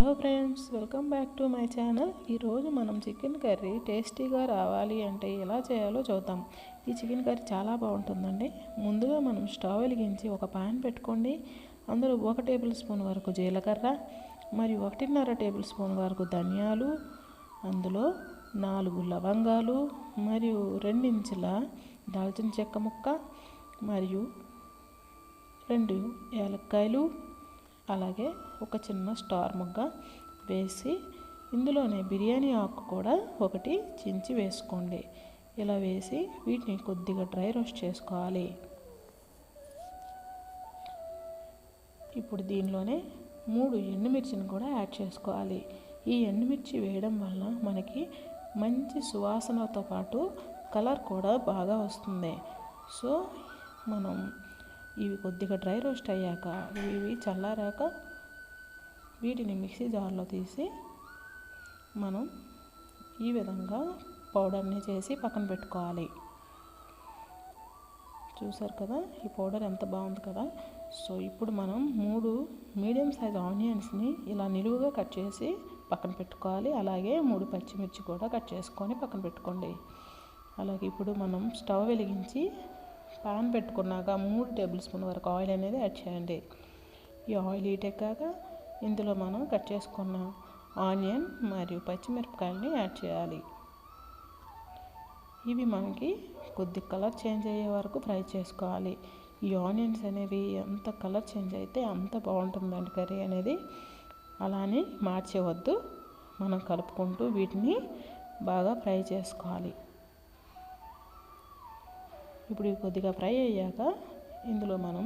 Hello friends, welcome back to my channel. ఈరోజు మనం chicken curry టేస్టీగా రావాలి అంటే ఎలా చేయాలో చూద్దాం. ఈ చికెన్ కర్రీ చాలా బాగుంటుందండి. ముందుగా మనం స్టవ్ వెలిగించి ఒక పాన్ పెట్టుకోండి. అందులో 1 టేబుల్ స్పూన్ వరకు జీలకర్ర మరియు 1.5 టేబుల్ స్పూన్ వరకు ధనియాలు, అందులో 4 లవంగాలు మరియు 2 ఇంచుల దాల్చిన చెక్క ముక్క మరియు 2 యాలక్కాయలు, అలాగే ఒక చిన్న స్టార్ ముగ్గ వేసి ఇందులోనే బిర్యానీ ఆకు కూడా ఒకటి చించి వేసుకోండి. ఇలా వేసి వీటిని కొద్దిగా డ్రై రోస్ట్ చేసుకోవాలి. ఇప్పుడు దీనిలోనే 3 ఎండుమిర్చిని కూడా యాడ్ చేసుకోవాలి. ఈ ఎండుమిర్చి వేయడం వల్ల మనకి మంచి సువాసనతో పాటు కలర్ కూడా బాగా వస్తుంది. సో మనం ఇవి కొద్దిగా డ్రై రోస్ట్ అయ్యాక ఇవి చల్లారాక వీటిని మిక్సీ జార్లో తీసి మనం ఈ విధంగా పౌడర్ని చేసి పక్కన పెట్టుకోవాలి. చూసారు కదా, ఈ పౌడర్ ఎంత బాగుంది కదా. సో ఇప్పుడు మనం 3 మీడియం సైజ్ ఆనియన్స్ని ఇలా నిలువుగా కట్ చేసి పక్కన పెట్టుకోవాలి. అలాగే 3 పచ్చిమిర్చి కూడా కట్ చేసుకొని పక్కన పెట్టుకోండి. అలాగే ఇప్పుడు మనం స్టవ్ వెలిగించి పాన్ పెట్టుకున్నాక 3 టేబుల్ స్పూన్ వరకు ఆయిల్ అనేది యాడ్ చేయండి. ఈ ఆయిల్ హీట్ ఎక్కాక ఇందులో మనం కట్ చేసుకున్న ఆనియన్ మరియు పచ్చిమిరపకాయలని యాడ్ చేయాలి. ఇవి మనకి కొద్ది కలర్ చేంజ్ అయ్యే వరకు ఫ్రై చేసుకోవాలి. ఈ ఆనియన్స్ అనేవి ఎంత కలర్ చేంజ్ అయితే అంత బాగుంటుందండి కర్రీ అనేది. అలానే మార్చేవద్దు, మనం కలుపుకుంటూ వీటిని బాగా ఫ్రై చేసుకోవాలి. ఇప్పుడు ఇవి కొద్దిగా ఫ్రై అయ్యాక ఇందులో మనం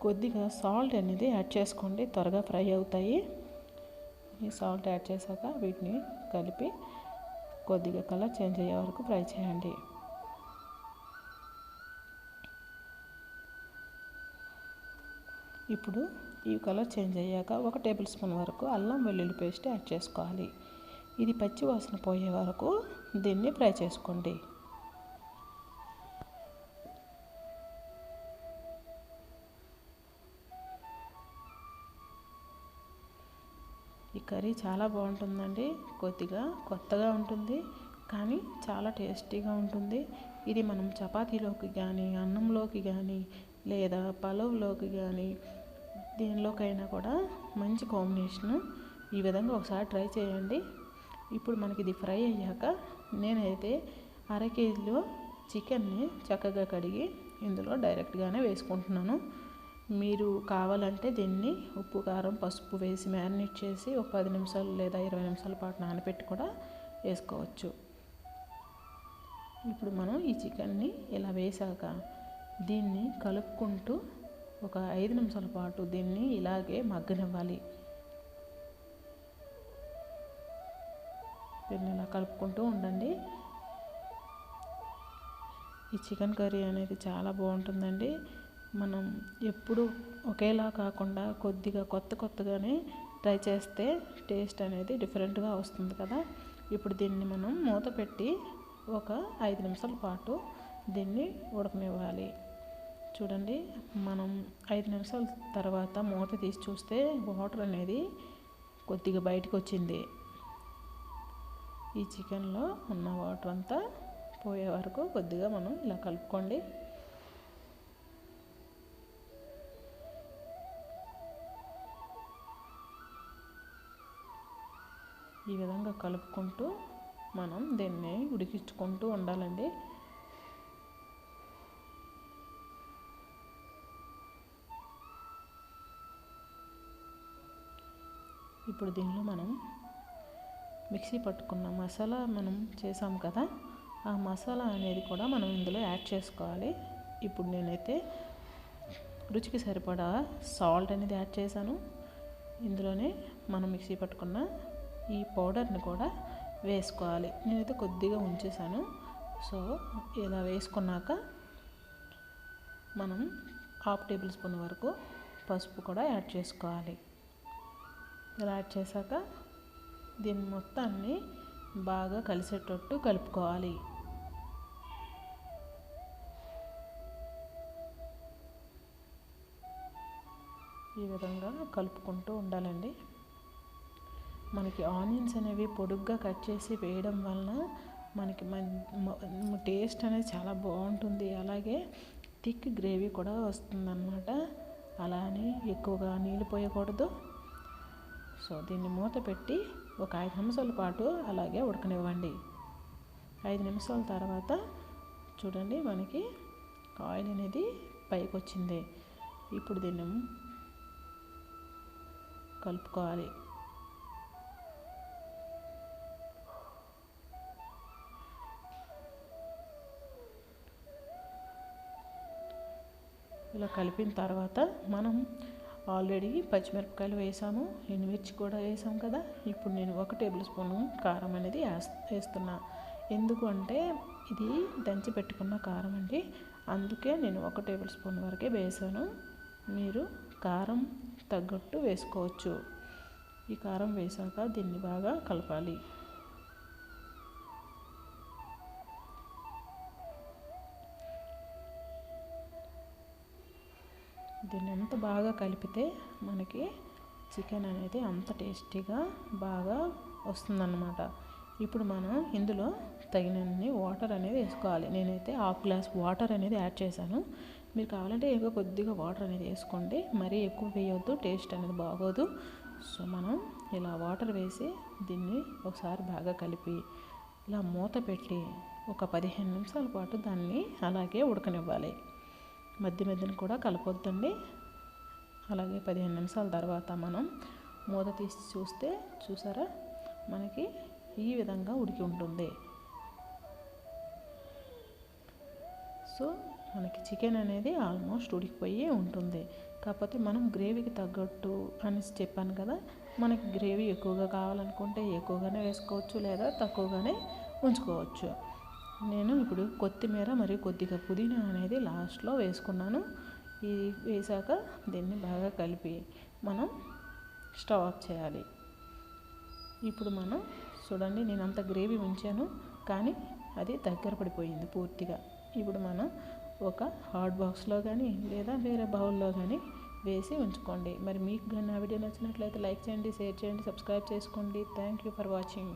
కొద్దిగా సాల్ట్ అనేది యాడ్ చేసుకోండి, త్వరగా ఫ్రై అవుతాయి. ఈ సాల్ట్ యాడ్ చేశాక వీటిని కలిపి కొద్దిగా కలర్ చేంజ్ అయ్యే వరకు ఫ్రై చేయండి. ఇప్పుడు ఈ కలర్ చేంజ్ అయ్యాక 1 టేబుల్ స్పూన్ వరకు అల్లం వెల్లుల్లి పేస్ట్ యాడ్ చేసుకోవాలి. ఇది పచ్చి వాసన పోయే వరకు దీన్ని ఫ్రై చేసుకోండి. ఈ కర్రీ చాలా బాగుంటుందండి. కొద్దిగా కొత్తగా ఉంటుంది కానీ చాలా టేస్టీగా ఉంటుంది. ఇది మనం చపాతీలోకి కానీ, అన్నంలోకి కానీ, లేదా పలావ్లోకి కానీ దేనిలోకైనా కూడా మంచి కాంబినేషను. ఈ విధంగా ఒకసారి ట్రై చేయండి. ఇప్పుడు మనకి ఇది ఫ్రై అయ్యాక నేనైతే 1/2 కేజీలో చికెన్ని చక్కగా కడిగి ఇందులో డైరెక్ట్గానే వేసుకుంటున్నాను. మీరు కావాలంటే దీన్ని ఉప్పు, కారం, పసుపు వేసి మ్యారినేట్ చేసి ఒక 10 నిమిషాలు లేదా 20 నిమిషాల పాటు నానబెట్టి కూడా వేసుకోవచ్చు. ఇప్పుడు మనం ఈ చికెన్ని ఇలా వేసాక దీన్ని కలుపుకుంటూ ఒక 5 నిమిషాల పాటు దీన్ని ఇలాగే మగ్గనివ్వాలి. దీన్ని ఇలా కలుపుకుంటూ ఉండండి. ఈ చికెన్ కర్రీ అనేది చాలా బాగుంటుందండి. మనం ఎప్పుడు ఒకేలా కాకుండా కొద్దిగా కొత్తగానే ట్రై చేస్తే టేస్ట్ అనేది డిఫరెంట్గా వస్తుంది కదా. ఇప్పుడు దీన్ని మనం మూత పెట్టి ఒక 5 నిమిషాల పాటు దీన్ని ఉడకనివ్వాలి. చూడండి, మనం 5 నిమిషాల తర్వాత మూత తీసి చూస్తే వాటర్ అనేది కొద్దిగా బయటకు వచ్చింది. ఈ చికెన్లో ఉన్న వాటర్ అంతా పోయే వరకు కొద్దిగా మనం ఇలా కలుపుకోండి. ఈ విధంగా కలుపుకుంటూ మనం దీన్ని ఉడికించుకుంటూ ఉండాలండి. ఇప్పుడు దీనిలో మనం మిక్సీ పట్టుకున్న మసాలా మనం చేసాం కదా, ఆ మసాలా అనేది కూడా మనం ఇందులో యాడ్ చేసుకోవాలి. ఇప్పుడు నేనైతే రుచికి సరిపడా సాల్ట్ అనేది యాడ్ చేశాను. ఇందులోనే మనం మిక్సీ పట్టుకున్న ఈ పౌడర్ని కూడా వేసుకోవాలి. నేనైతే కొద్దిగా ఉంచేసాను. సో ఇలా వేసుకున్నాక మనం 1/2 టేబుల్ స్పూన్ వరకు పసుపు కూడా యాడ్ చేసుకోవాలి. ఇలా యాడ్ చేశాక దీన్ని మొత్తాన్ని బాగా కలిసేటట్టు కలుపుకోవాలి. ఈ విధంగా కలుపుకుంటూ ఉండాలండి. మనకి ఆనియన్స్ అనేవి పొడుగ్గా కట్ చేసి వేయడం వలన మనకి టేస్ట్ అనేది చాలా బాగుంటుంది. అలాగే థిక్ గ్రేవీ కూడా వస్తుందన్నమాట. అలా అని ఎక్కువగా నీళ్ళు పోయకూడదు. సో దీన్ని మూత పెట్టి ఒక 5 నిమిషాల పాటు అలాగే ఉడకనివ్వండి. 5 నిమిషాల తర్వాత చూడండి, మనకి ఆయిల్ అనేది పైకి వచ్చింది. ఇప్పుడు దీన్ని కలుపుకోవాలి. ఇలా కలిపిన తర్వాత మనం ఆల్రెడీ పచ్చిమిరపకాయలు వేసాము, ఎండుమిర్చి కూడా వేసాం కదా. ఇప్పుడు నేను 1 టేబుల్ స్పూన్ కారం అనేది వేస్తున్నా. ఎందుకు అంటే ఇది దంచి పెట్టుకున్న కారం అండి, అందుకే నేను 1 టేబుల్ స్పూన్ వరకే వేసాను. మీరు కారం తగ్గట్టు వేసుకోవచ్చు. ఈ కారం వేసాక దీన్ని బాగా కలపాలి. దీన్ని ఎంత బాగా కలిపితే మనకి చికెన్ అనేది అంత టేస్టీగా బాగా వస్తుందన్నమాట. ఇప్పుడు మనం ఇందులో తగినన్ని వాటర్ అనేది వేసుకోవాలి. నేనైతే 1/2 గ్లాస్ వాటర్ అనేది యాడ్ చేశాను. మీరు కావాలంటే ఇంకా కొద్దిగా వాటర్ అనేది వేసుకోండి, మరీ ఎక్కువ వేయొద్దు, టేస్ట్ అనేది బాగోదు. సో మనం ఇలా వాటర్ వేసి దీన్ని ఒకసారి బాగా కలిపి ఇలా మూత పెట్టి ఒక 15 నిమిషాల పాటు దాన్ని అలాగే ఉడకనివ్వాలి. మధ్య మధ్యన కూడా కలపొద్దండి. అలాగే 15 నిమిషాల తర్వాత మనం మూత తీసి చూస్తే చూసారా, మనకి ఈ విధంగా ఉడికి ఉంటుంది. సో మనకి చికెన్ అనేది ఆల్మోస్ట్ ఉడికిపోయి ఉంటుంది. కాకపోతే మనం గ్రేవీకి తగ్గట్టు అని చెప్పాను కదా, మనకి గ్రేవీ ఎక్కువగా కావాలనుకుంటే ఎక్కువగానే వేసుకోవచ్చు, లేదా తక్కువగానే ఉంచుకోవచ్చు. నేను ఇప్పుడు కొత్తిమీర మరియు కొద్దిగా పుదీనా అనేది లాస్ట్లో వేసుకున్నాను. ఇది వేసాక దీన్ని బాగా కలిపి మనం స్టవ్ ఆఫ్ చేయాలి. ఇప్పుడు మనం చూడండి, నేను అంత గ్రేవీ ఉంచాను కానీ అది దగ్గర పడిపోయింది పూర్తిగా. ఇప్పుడు మనం ఒక హాట్ బాక్స్లో కానీ లేదా వేరే బౌల్లో కానీ వేసి ఉంచుకోండి. మరి మీకు కానీ నా వీడియో నచ్చినట్లయితే లైక్ చేయండి, షేర్ చేయండి, సబ్స్క్రైబ్ చేసుకోండి. Thank you for watching.